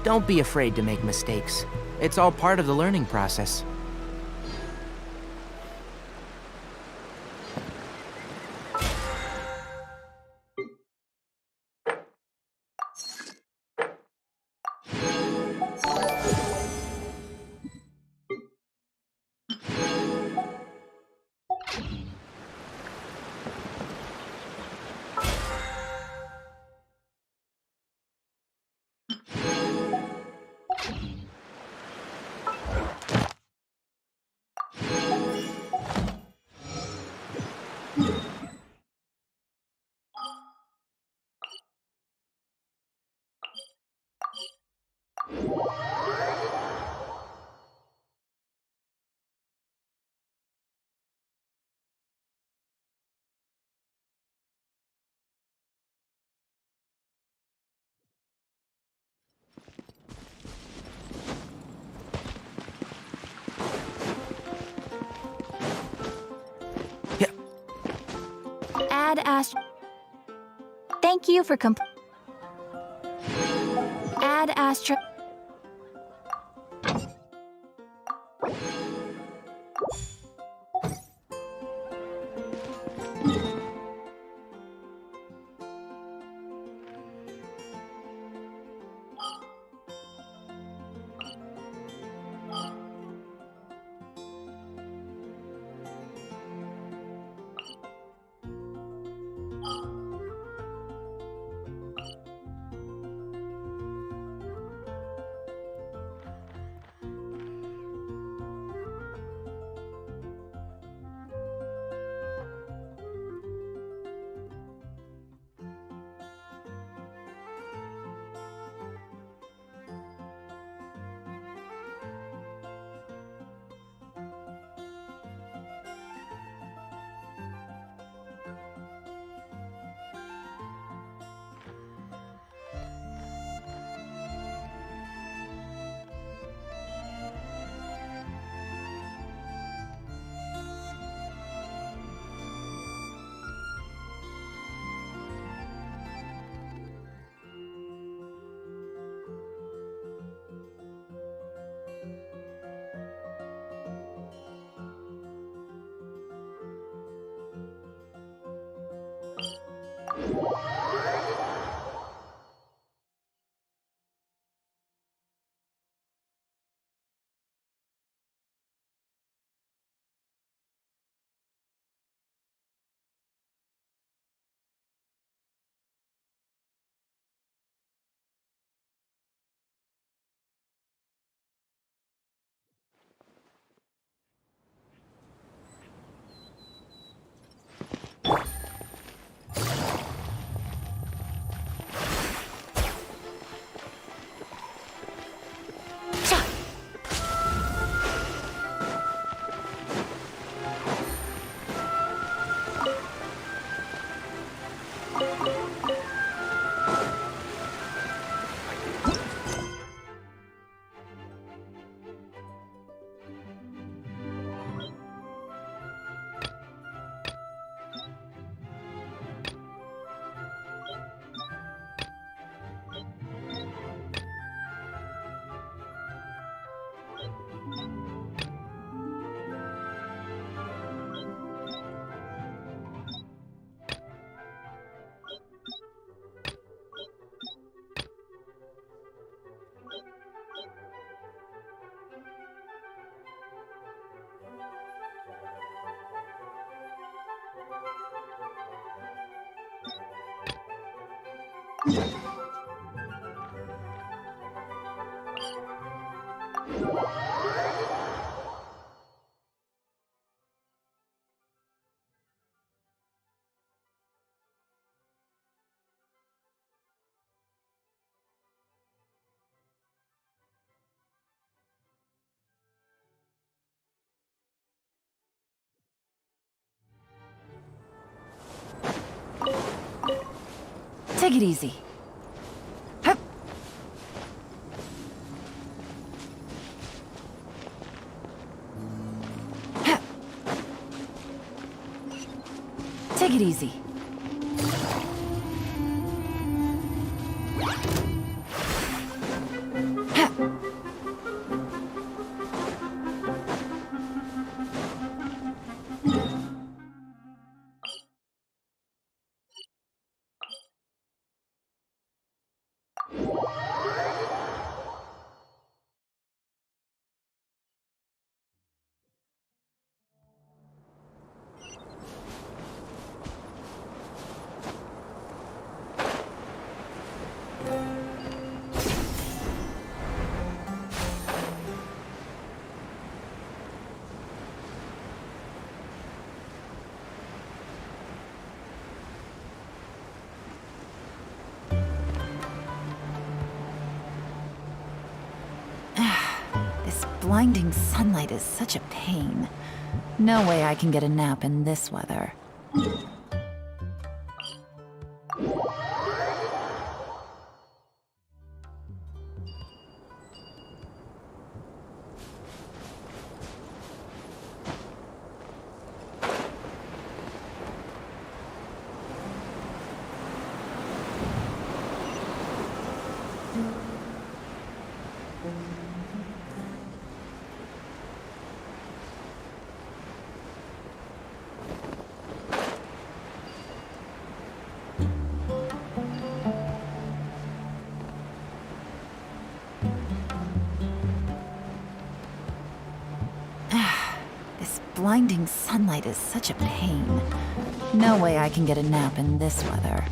Don't be afraid to make mistakes. It's all part of the learning process. Yeah. Add Astro. Thank you for Add Astro. Take it easy. Hup. Hup. Take it easy. blinding sunlight is such a pain. No way I can get a nap in this weather. This blinding sunlight is such a pain. No way I can get a nap in this weather.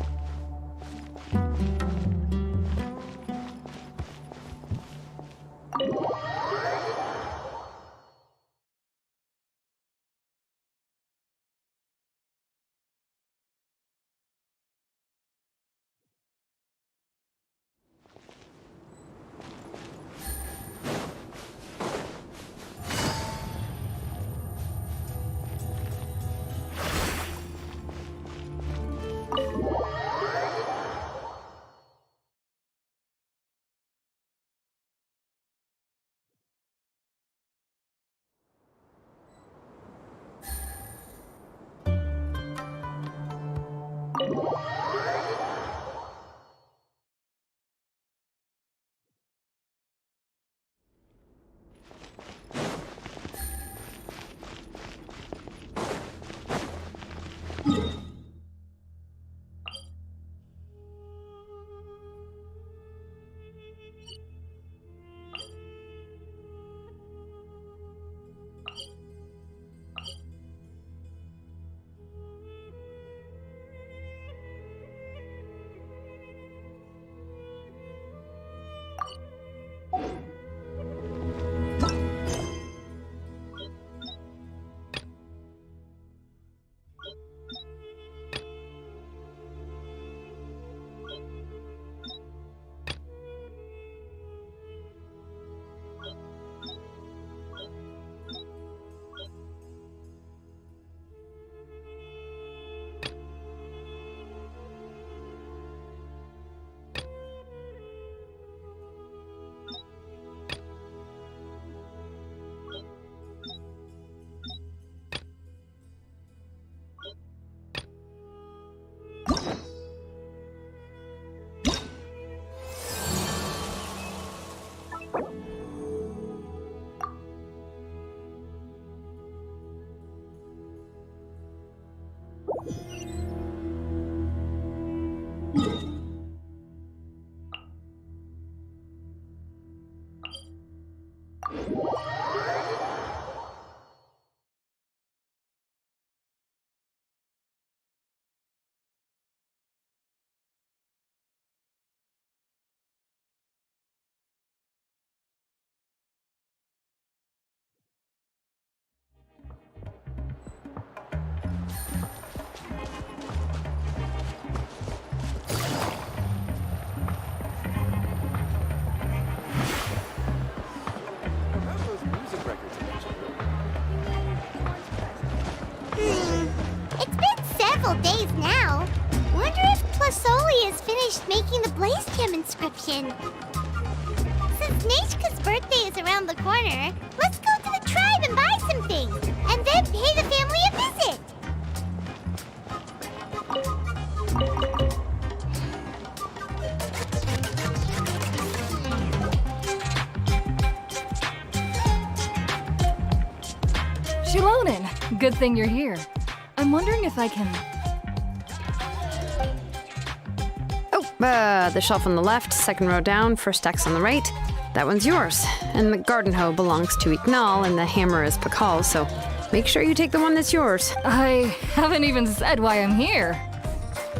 It's been several days now. Wonder if Plasoli has finished making the Blaze Gem inscription. Since Nechka's birthday is around the corner, let's go to the tribe and buy some things, and then pay the family a visit. Shilonen, good thing you're here. I'm wondering if I can... The shelf on the left, second row down, first X on the right. That one's yours. And the garden hoe belongs to Iknal, and the hammer is Pakal's, so make sure you take the one that's yours. I haven't even said why I'm here.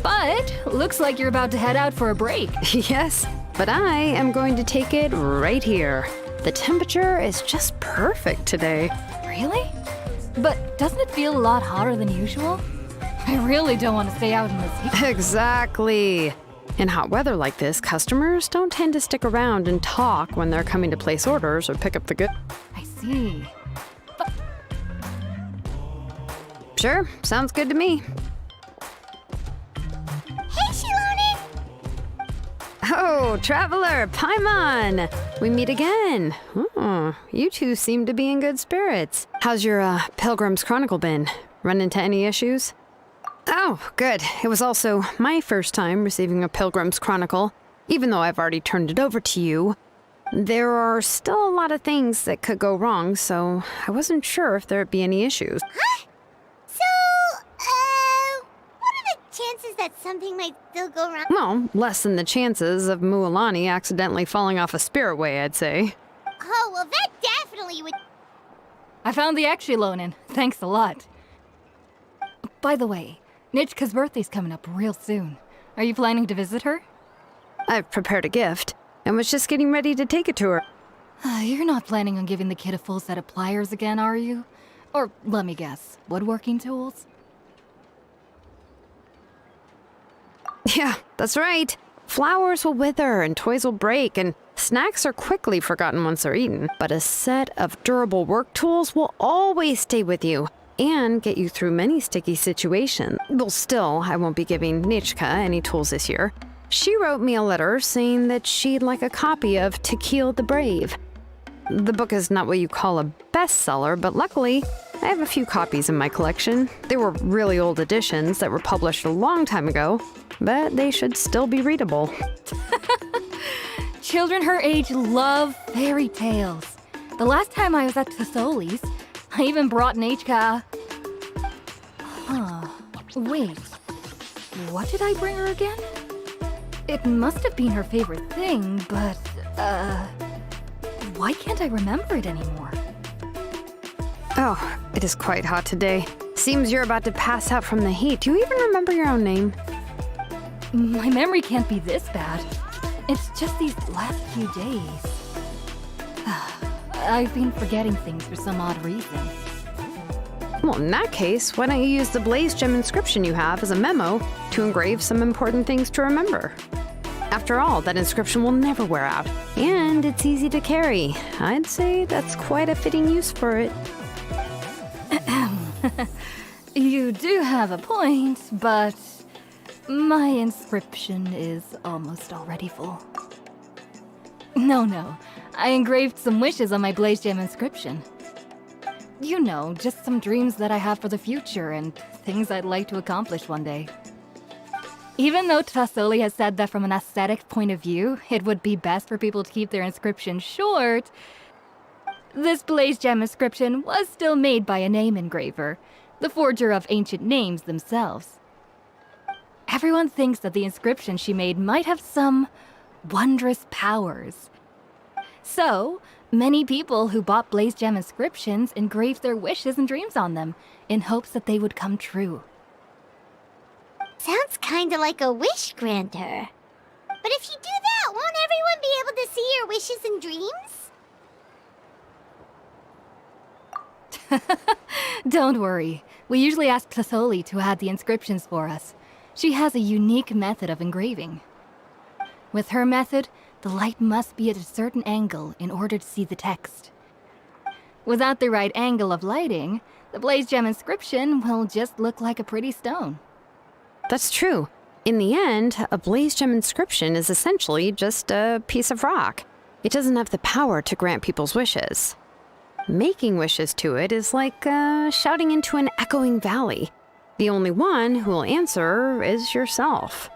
But looks like you're about to head out for a break. Yes, but I am going to take it right here. The temperature is just perfect today. Really? But doesn't it feel a lot hotter than usual? I really don't want to stay out in this heat. Exactly. In hot weather like this, customers don't tend to stick around and talk when they're coming to place orders or pick up the goods. I see. Sure, sounds good to me. Hey, Shilonen! Oh, Traveler, Paimon! We meet again. Oh, you two seem to be in good spirits. How's your Pilgrim's Chronicle been? Run into any issues? Oh, good. It was also my first time receiving a Pilgrim's Chronicle. Even though I've already turned it over to you, there are still a lot of things that could go wrong, so I wasn't sure if there'd be any issues. Huh? So, what are the chances that something might still go wrong? Well, less than the chances of Mualani accidentally falling off a spirit way, I'd say. Oh, well, that definitely would... I found the Exchilonin. Thanks a lot. By the way, Nichka's birthday's coming up real soon. Are you planning to visit her? I've prepared a gift and was just getting ready to take it to her. You're not planning on giving the kid a full set of pliers again, are you? Or, let me guess, woodworking tools? Yeah, that's right. Flowers will wither and toys will break and snacks are quickly forgotten once they're eaten. But a set of durable work tools will always stay with you and get you through many sticky situations. Well, still, I won't be giving Nichka any tools this year. She wrote me a letter saying that she'd like a copy of Tequila the Brave. The book is not what you call a bestseller, but luckily, I have a few copies in my collection. They were really old editions that were published a long time ago, but they should still be readable. Children her age love fairy tales. The last time I was at Tasoli's, I even brought Nichka. Huh. Wait. What did I bring her again? It must have been her favorite thing, but, why can't I remember it anymore? Oh, it is quite hot today. Seems you're about to pass out from the heat. Do you even remember your own name? My memory can't be this bad. It's just these last few days. I've been forgetting things for some odd reason. Well, in that case, why don't you use the Blaze Gem inscription you have as a memo to engrave some important things to remember? After all, that inscription will never wear out, and it's easy to carry. I'd say that's quite a fitting use for it. You do have a point, but my inscription is almost already full. No, I engraved some wishes on my Blaze Gem inscription. You know, just some dreams that I have for the future and things I'd like to accomplish one day. Even though Tasoli has said that from an aesthetic point of view, it would be best for people to keep their inscription short, this Blaze Gem inscription was still made by a name engraver, the forger of ancient names themselves. Everyone thinks that the inscription she made might have some wondrous powers. So, many people who bought Blaze Gem inscriptions engraved their wishes and dreams on them, in hopes that they would come true. Sounds kinda like a wish granter. But if you do that, won't everyone be able to see your wishes and dreams? Don't worry, we usually ask Tasoli to add the inscriptions for us. She has a unique method of engraving. With her method, the light must be at a certain angle in order to see the text. Without the right angle of lighting, the Blaze Gem inscription will just look like a pretty stone. That's true. In the end, a Blaze Gem inscription is essentially just a piece of rock. It doesn't have the power to grant people's wishes. Making wishes to it is like shouting into an echoing valley. The only one who will answer is yourself.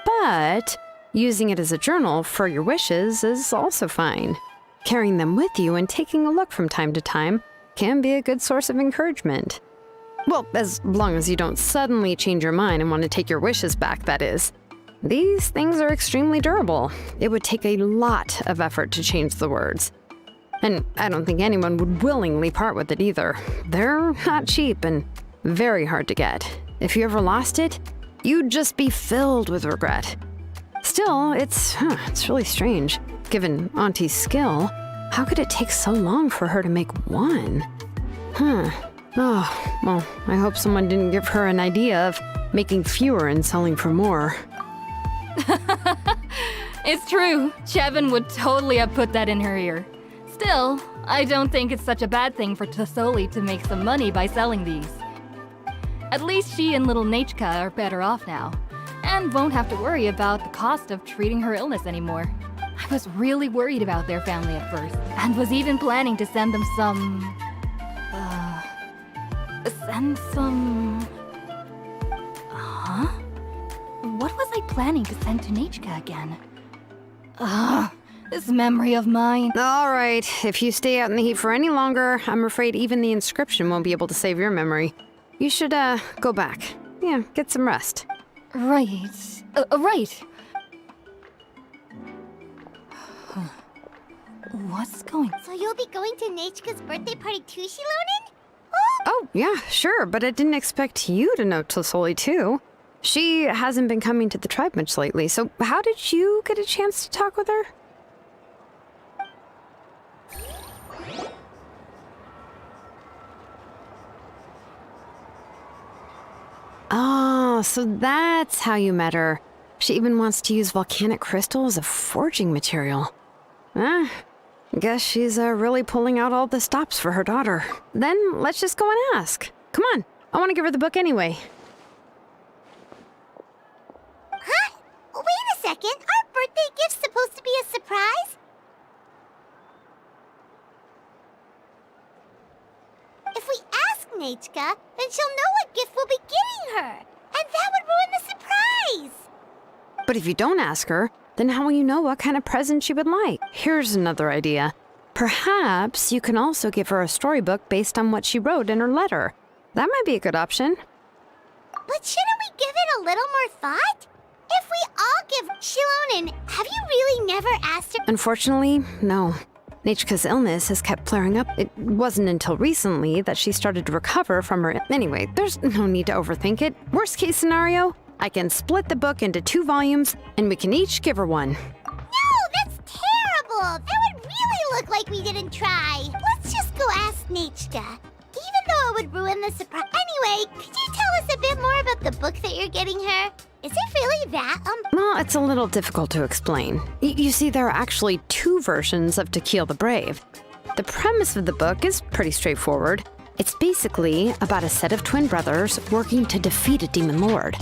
But using it as a journal for your wishes is also fine. Carrying them with you and taking a look from time to time can be a good source of encouragement. Well, as long as you don't suddenly change your mind and want to take your wishes back, that is. These things are extremely durable. It would take a lot of effort to change the words. And I don't think anyone would willingly part with it either. They're not cheap and very hard to get. If you ever lost it, you'd just be filled with regret. Still, it's really strange. Given Auntie's skill, how could it take so long for her to make one? Oh, well, I hope someone didn't give her an idea of making fewer and selling for more. It's true. Chevin would totally have put that in her ear. Still, I don't think it's such a bad thing for Tasoli to make some money by selling these. At least she and little Nachka are better off now, and won't have to worry about the cost of treating her illness anymore. I was really worried about their family at first, and was even planning to send them some... Huh? What was I planning to send to Nachka again? This memory of mine. All right, if you stay out in the heat for any longer, I'm afraid even the inscription won't be able to save your memory. You should, go back. Yeah, get some rest. Right. Right. What's going... So you'll be going to Nachika's birthday party too, Shilonen? Oh, yeah, sure, but I didn't expect you to know Tasoli too. She hasn't been coming to the tribe much lately, so how did you get a chance to talk with her? Oh, so that's how you met her. She even wants to use volcanic crystal as a forging material. Guess she's really pulling out all the stops for her daughter. Then let's just go and ask. Come on, I want to give her the book anyway. Huh? Wait a second. Aren't birthday gifts supposed to be a surprise? If we ask Nachika, then she'll know what gift we'll be getting her. And that would ruin the surprise. But if you don't ask her, then how will you know what kind of present she would like? Here's another idea. Perhaps you can also give her a storybook based on what she wrote in her letter. That might be a good option. But shouldn't we give it a little more thought? If we all give Shilonen, have you really never asked her? Unfortunately, no. Nachika's illness has kept flaring up. It wasn't until recently that she started to recover from her... Anyway, there's no need to overthink it. Worst case scenario, I can split the book into 2 volumes, and we can each give her one. No, that's terrible. That would really look like we didn't try. Let's just go ask Nachika. Even though it would ruin the surprise. Anyway, could you tell us a bit more about the book that you're getting her? Is it really that, Well, it's a little difficult to explain. You see, there are actually 2 versions of To Kill the Brave. The premise of the book is pretty straightforward. It's basically about a set of twin brothers working to defeat a demon lord.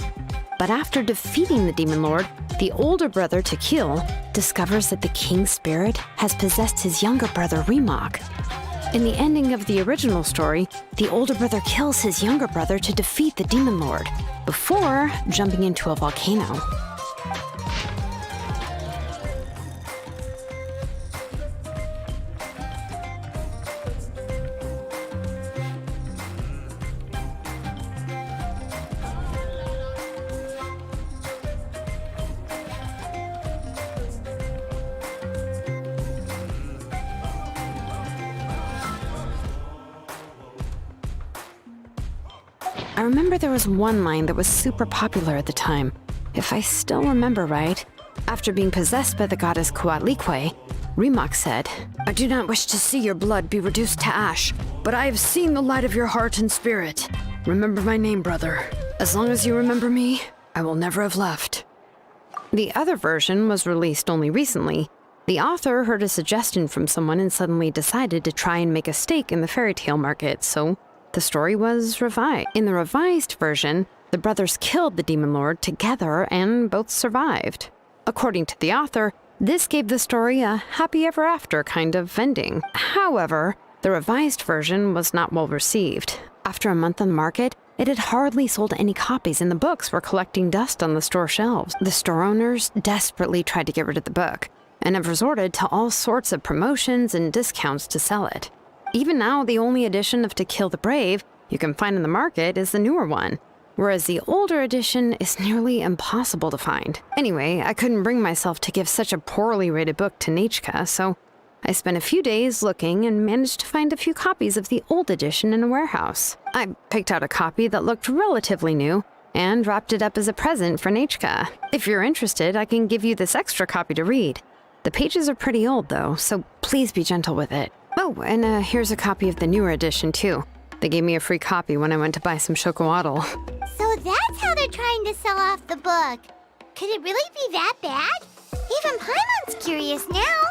But after defeating the demon lord, the older brother, Takil, discovers that the king's spirit has possessed his younger brother, Remak. In the ending of the original story, the older brother kills his younger brother to defeat the demon lord, before jumping into a volcano. I remember there was one line that was super popular at the time. If I still remember right, after being possessed by the goddess Coatlicue, Remak said, "I do not wish to see your blood be reduced to ash, but I have seen the light of your heart and spirit. Remember my name, brother. As long as you remember me, I will never have left." The other version was released only recently. The author heard a suggestion from someone and suddenly decided to try and make a stake in the fairy tale market, so the story was revised. In the revised version, the brothers killed the demon lord together and both survived. According to the author, this gave the story a happy ever after kind of ending. However, the revised version was not well received. After a month on the market, it had hardly sold any copies and the books were collecting dust on the store shelves. The store owners desperately tried to get rid of the book and have resorted to all sorts of promotions and discounts to sell it. Even now, the only edition of To Kill the Brave you can find in the market is the newer one, whereas the older edition is nearly impossible to find. Anyway, I couldn't bring myself to give such a poorly rated book to Nachika, so I spent a few days looking and managed to find a few copies of the old edition in a warehouse. I picked out a copy that looked relatively new and wrapped it up as a present for Nachika. If you're interested, I can give you this extra copy to read. The pages are pretty old though, so please be gentle with it. Oh, and here's a copy of the newer edition, too. They gave me a free copy when I went to buy some chocowaddle. So that's how they're trying to sell off the book. Could it really be that bad? Even Paimon's curious now.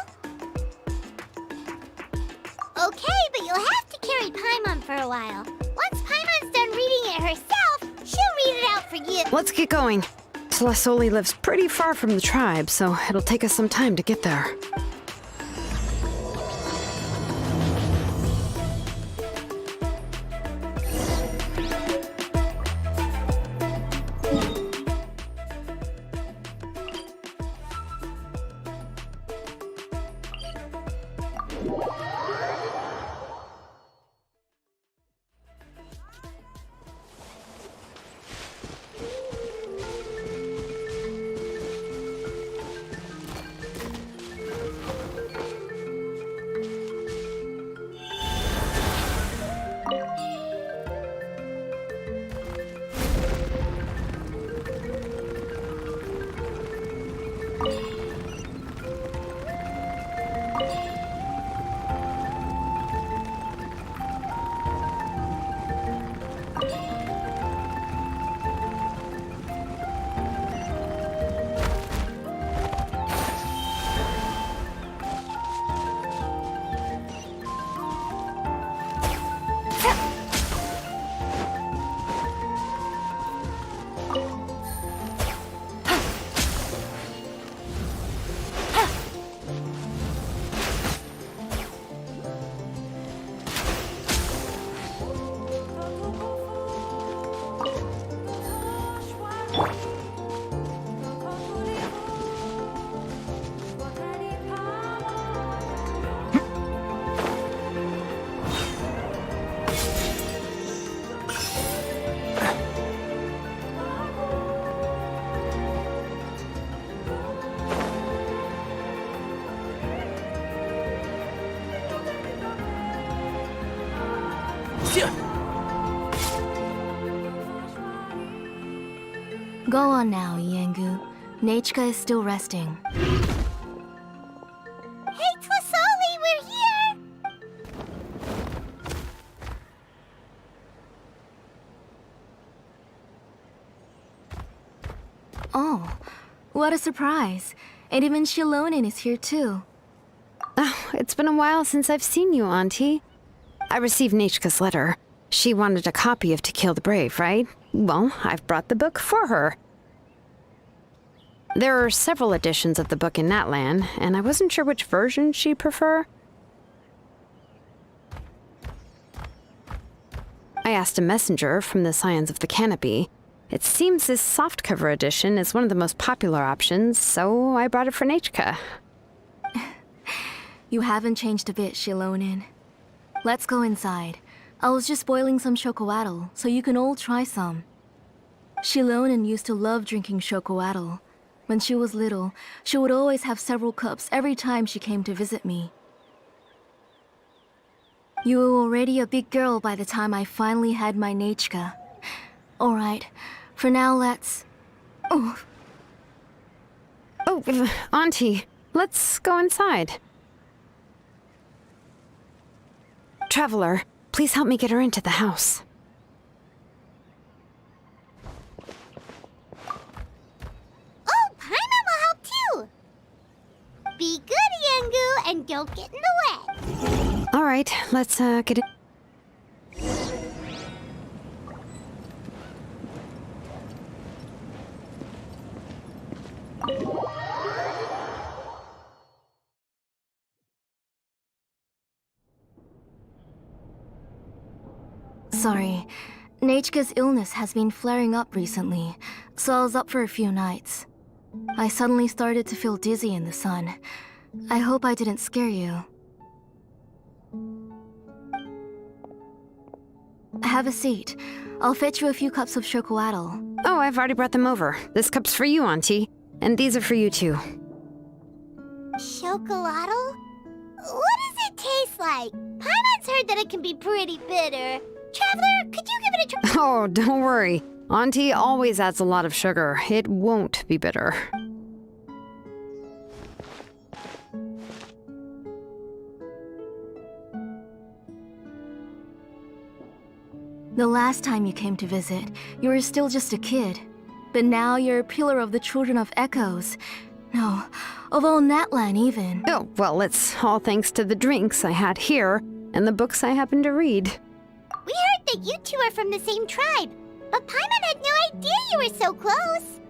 for a while. Once Paimon's done reading it herself, she'll read it out for you. Let's get going. Tlasoli lives pretty far from the tribe, so it'll take us some time to get there. Go on now, Yengu. Nechka is still resting. Hey, Tlasoli, we're here! Oh, what a surprise. And even Shilonin is here too. Oh, it's been a while since I've seen you, Auntie. I received Nechka's letter. She wanted a copy of To Kill the Brave, right? Well, I've brought the book for her. There are several editions of the book in Natlan, and I wasn't sure which version she'd prefer. I asked a messenger from the Scions of the Canopy. It seems this softcover edition is one of the most popular options, so I brought it for Nechka. You haven't changed a bit, Shilonin. Let's go inside. I was just boiling some chocoatl, so you can all try some. Shilonin used to love drinking chocoatl. When she was little, she would always have several cups every time she came to visit me. You were already a big girl by the time I finally had my Nechka. Alright, for now let's... Oh, Auntie, let's go inside. Traveler, please help me get her into the house. Oh, Paimon will help too! Be good, Yengu, and don't get in the way. All right, let's get it. sorry. Nechka's illness has been flaring up recently, so I was up for a few nights. I suddenly started to feel dizzy in the sun. I hope I didn't scare you. Have a seat. I'll fetch you a few cups of chocoatl. Oh, I've already brought them over. This cup's for you, Auntie. And these are for you, too. Chocolatl? What does it taste like? Paimon's heard that it can be pretty bitter. Traveler, could you give it a try? Oh, don't worry. Auntie always adds a lot of sugar. It won't be bitter. The last time you came to visit, you were still just a kid. But now you're a pillar of the Children of Echoes. No, of all Natlan even. Oh, well, it's all thanks to the drinks I had here and the books I happened to read. We that you two are from the same tribe, but Paimon had no idea you were so close.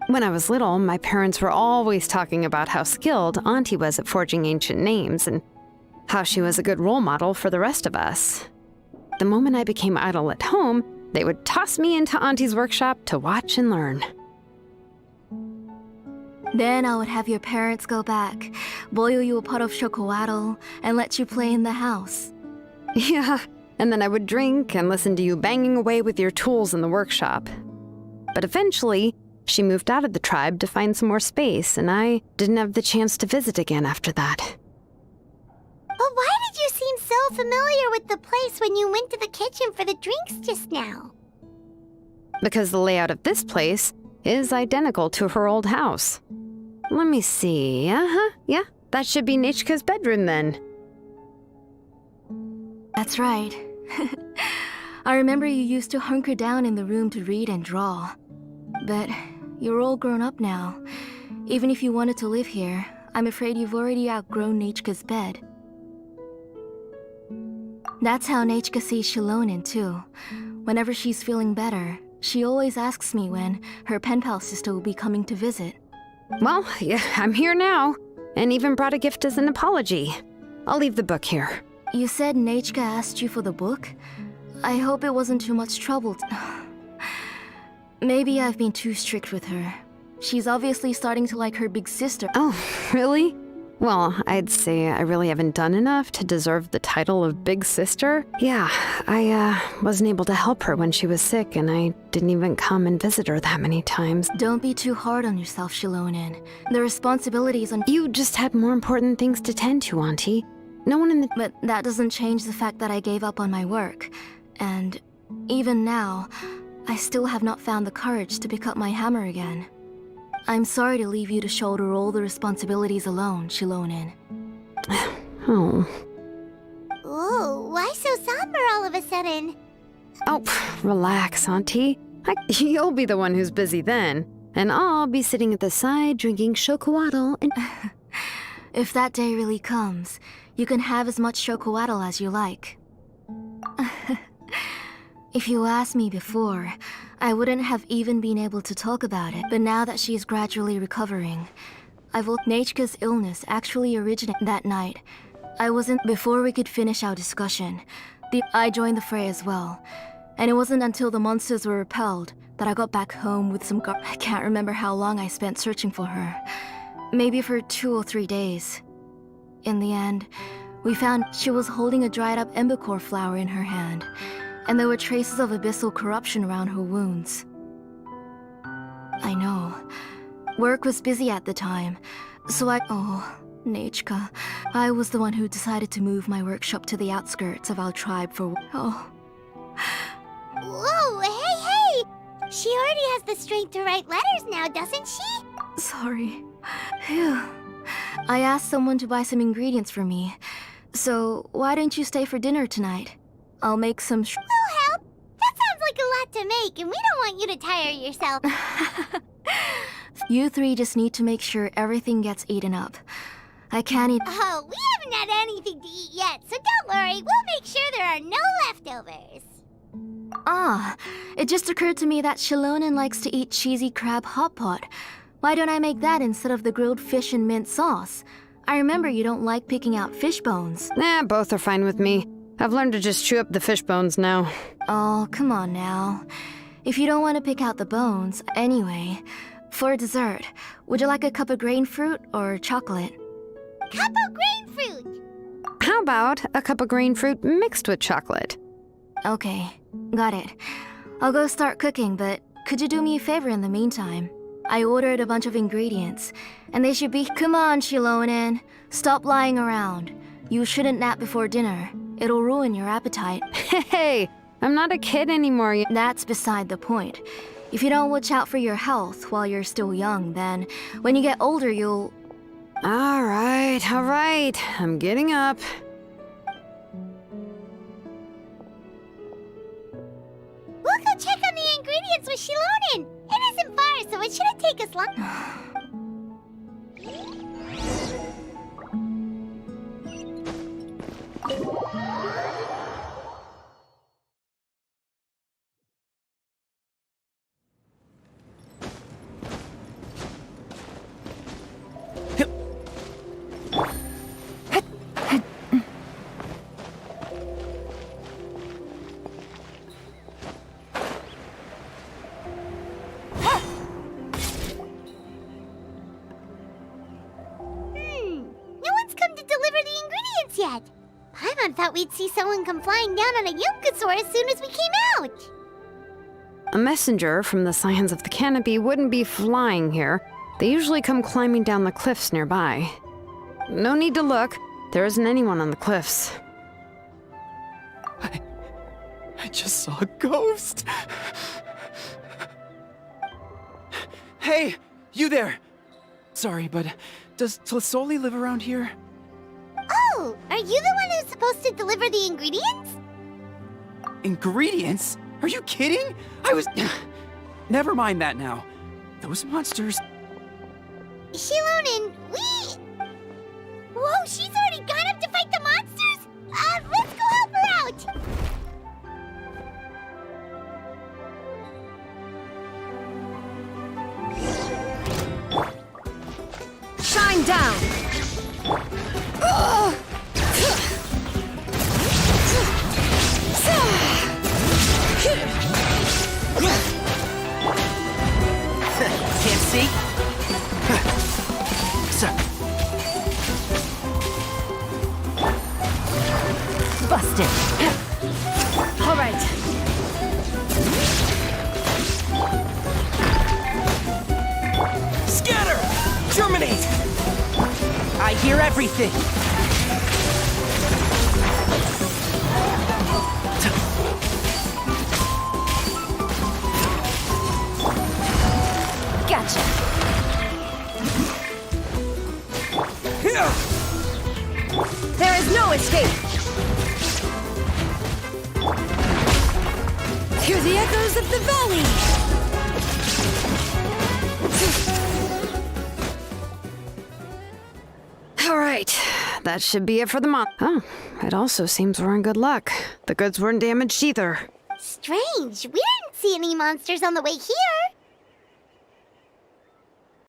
When I was little, my parents were always talking about how skilled Auntie was at forging ancient names and how she was a good role model for the rest of us. The moment I became idle at home, they would toss me into Auntie's workshop to watch and learn. Then I would have your parents go back, boil you a pot of chocolatl, and let you play in the house. Yeah, and then I would drink and listen to you banging away with your tools in the workshop. But eventually, she moved out of the tribe to find some more space, and I didn't have the chance to visit again after that. But why did you seem so familiar with the place when you went to the kitchen for the drinks just now? Because the layout of this place is identical to her old house. Let me see. Yeah, that should be Nichka's bedroom then. That's right. I remember you used to hunker down in the room to read and draw. But you're all grown up now. Even if you wanted to live here, I'm afraid you've already outgrown Nichka's bed. That's how Nichka sees Shilonen too. Whenever she's feeling better, she always asks me when her pen pal sister will be coming to visit. Well, yeah, I'm here now, and even brought a gift as an apology. I'll leave the book here. You said Nichka asked you for the book? I hope it wasn't too much trouble. Maybe I've been too strict with her. She's obviously starting to like her big sister. Oh, really? Well, I'd say I really haven't done enough to deserve the title of big sister. Yeah, I wasn't able to help her when she was sick, and I didn't even come and visit her that many times. Don't be too hard on yourself, Shilonen. The responsibilities on You just had more important things to tend to, Auntie. No one in the... But that doesn't change the fact that I gave up on my work. And even now, I still have not found the courage to pick up my hammer again. I'm sorry to leave you to shoulder all the responsibilities alone, Shilonen. Oh. Ooh, why so somber all of a sudden? Oh, relax, Auntie. You'll be the one who's busy then. And I'll be sitting at the side drinking chocolatl and... If that day really comes, you can have as much chocolatl as you like. If you asked me before, I wouldn't have even been able to talk about it. But now that she's gradually recovering, Nichka's illness actually originated that night. Before we could finish our discussion, I joined the fray as well. And it wasn't until the monsters were repelled that I got back home with some I can't remember how long I spent searching for her. Maybe for 2 or 3 days. In the end, we found she was holding a dried up embercore flower in her hand, and there were traces of abyssal corruption around her wounds. I know. Work was busy at the time, so Nichka. I was the one who decided to move my workshop to the outskirts of our tribe for... Whoa, hey! She already has the strength to write letters now, doesn't she? Sorry. Phew. I asked someone to buy some ingredients for me. So, why don't you stay for dinner tonight? I'll make some We'll help. That sounds like a lot to make, and we don't want you to tire yourself. You three just need to make sure everything gets eaten up. I can't eat... Oh, we haven't had anything to eat yet, so don't worry. We'll make sure there are no leftovers. It just occurred to me that Shilonen likes to eat cheesy crab hot pot. Why don't I make that instead of the grilled fish and mint sauce? I remember you don't like picking out fish bones. Both are fine with me. I've learned to just chew up the fish bones now. Oh, come on now. If you don't want to pick out the bones, anyway. For dessert, would you like a cup of grain fruit or chocolate? Cup of grain fruit! How about a cup of grain fruit mixed with chocolate? Okay, got it. I'll go start cooking, but could you do me a favor in the meantime? I ordered a bunch of ingredients, and they should be... Come on, Shilonen. Stop lying around. You shouldn't nap before dinner. It'll ruin your appetite. Hey, I'm not a kid anymore. That's beside the point. If you don't watch out for your health while you're still young, then when you get older, you'll... All right. I'm getting up. We'll go check on the ingredients with Shilonen. It isn't far, so it shouldn't take us long. Paimon thought we'd see someone come flying down on a Yunkasaur as soon as we came out. A messenger from the Scions of the Canopy wouldn't be flying here. They usually come climbing down the cliffs nearby. No need to look. There isn't anyone on the cliffs. I just saw a ghost. Hey, you there! Sorry, but does Tlisoli live around here? Oh, are you the one who's supposed to deliver the ingredients? Ingredients? Are you kidding? I was... Never mind that now. Those monsters... Shilonen, we... Whoa, she's already gone up to fight the monsters? Let's go help her out! Shine down! Can't see? So, Busted. All right. scatter! Germinate! I hear everything. Gotcha. There is no escape! Hear the echoes of the valley! All right, that should be it for the month. Oh, it also seems we're in good luck. The goods weren't damaged either. Strange, we didn't see any monsters on the way here.